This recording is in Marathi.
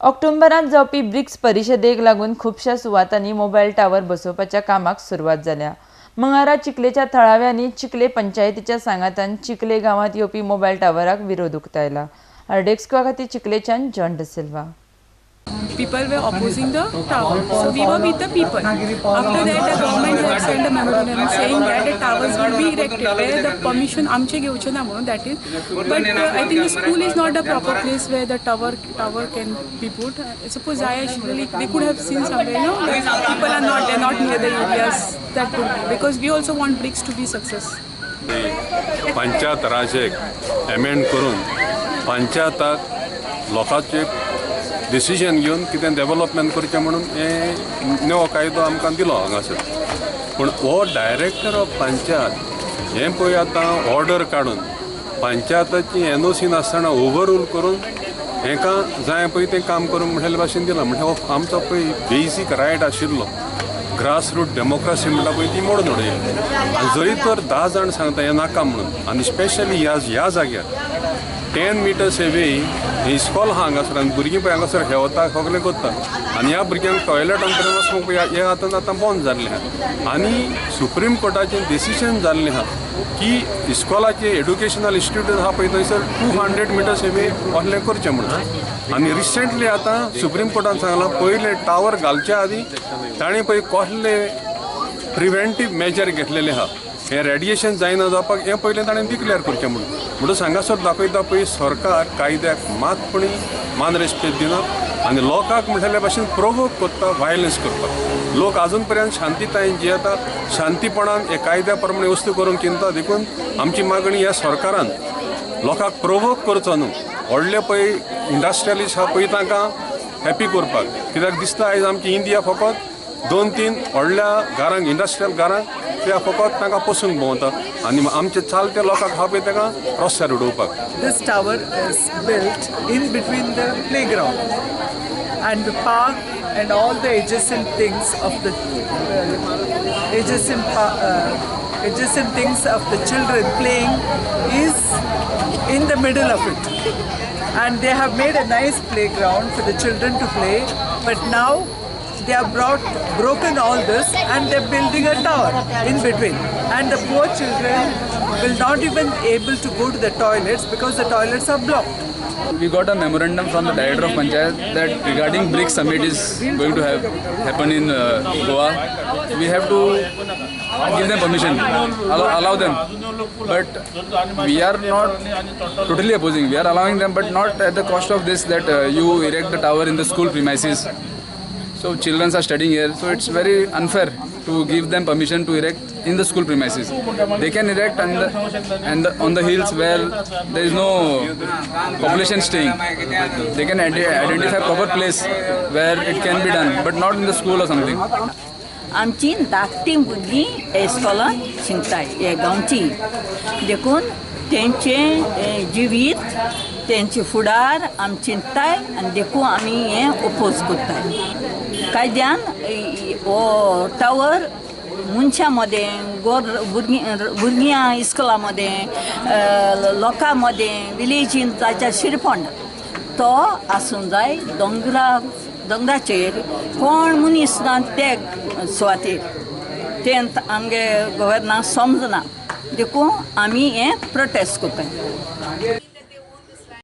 ऑक्टोबरात जावपी ब्रिक्स परिशदेक लागून खुबशा सुवातांनी मोबायल टावर बसोवपाच्या कामाक सुरवात जाल्या। मंगळारा चिखलेच्या थळाव्यांनी चिखले पंचायतीच्या सांगातान चिखले गावात येवपी मोबायल टावराक विरोध उक्तायला। डेस्का खातीर चिखलेच्यान John D'Silva. People were opposing the tower, so we were with the people. After that, the government had sent a memorandum saying that the towers will be erected where the permission amche घेवचे ना म्हणून, that is. But I think the school is not the proper place where the tower can be put. Suppose I actually they could have seen somewhere, people are not near the areas that could be, because we also want bricks to be success. Panchayat राजेक अमेंड करून पंचायताक लोकांचे डिसिजन घेवन कितें डेव्हलपमेंट करचें म्हणून हे नवो कायदो आमकां दिलो हांगासर। पूण हो डायरेक्टर ऑफ पंचायत हें पळय आतां ऑर्डर काडून पंचायताची एनओसी नासतना ओवररूल करून हेका जाय पळय तें काम करूंक म्हणलेले भाशेन दिलां। म्हणजे हो आमचो पळय बेसीक रायट आशिल्लो, ग्रास रूट डेमोक्रेसी म्हणटा पळय ती मोडून उडयली। आनी जरी तर 10 जाण सांगता हें नाका म्हणून, आनी स्पेशली ह्या जाग्यार 10 मिटर्स एवे इस्कॉल हा हांगासर आनी भुरगीं पळय हांगासर खेळटा सगळें करता, आनी ह्या भुरग्यांक टॉयलेट अंतर वचपाक पळय हें आतां बंद जाल्लें आहा। आनी सुप्रीम कोर्टाचें डिसिजन जाल्लें आहा की इस्कॉलाचे एड्युकेशनल इन्स्टिट्यूट आहा पळय थंयसर 200 मिटर्स एवे असलें करचें म्हणून। आनी रिसेंटली आतां सुप्रीम कोर्टान सांगलां पयले टावर घालच्या आदीं ताणें पळय कसले प्रिव्हेंटीव मेजर घेतलेले आहा, हे रेडिएशन जायना जावपाक हें पयलें ताणें डिक्लेअर करचें म्हणून हांगासर दाखयता पळय सरकार कायद्याक मातपणी मान रेस्पेद दिना आनी लोकांक म्हणलेल्या भाशेन प्रोवोक करता, वायलन्स करता। लोक आजून पर्यंत शांतीतायेन जियेतात, शांतीपणान हे कायद्या प्रमाणे वस्तू करूंक चिंता। देखून आमची मागणी ह्या सरकारान लोकांक प्रोवोक करचो न्हू, व्हडले पळय इंडस्ट्रियलिस्ट आहा पळय तांकां हॅपी करपाक, कित्याक दिसता आयज आमची इंडिया फकत 2-3 व्हडल्या घरांक इंडस्ट्रियल घरांक त्या फकत तांकां पसूंक भोंवता आनी आमचे चालते लोकांक आहा पळय ताका रस्त्यार उडोवपाक। This tower is built in between the playground and the park and all the adjacent things of the adjacent things of the children playing is in the middle of it, and they have made a nice playground for the children to play, but now they have broken all this and they're building a tower in between, and the poor children will not even able to go to the toilets because the toilets are blocked. We got a memorandum from the director of Panchayat that regarding BRICS summit is going to happen in Goa. We have to give them permission, allow them, but we are not totally opposing. We are allowing them, but not at the cost of this, that you erect the tower in the school premises. So children are studying here, so it's very unfair to give them permission to erect in the school premises. They can erect on the hills where there is no population staying. They can identify proper place where it can be done, but not in the school or something. आमची धाकटी भुरगीं इस्कॉलान शिकताय हे गांवची, देखून तेंचे जिवीत तेंचे फुडार आमी चिंतताय आनी देखून आमी हें ओपोज करताय। कायद्यान हो टावर मनशां मदें भुरग्यां इस्कॉला मदें लोकां मदें विलेजीन ताच्या शिरफोंडा तो आसूंक जाय। दोंगराचेर कोण मनीस ना ते सुवातेर तें आमगे गव्हर्नरांक समजना, देखून आमी हें प्रोटेस्ट करताय।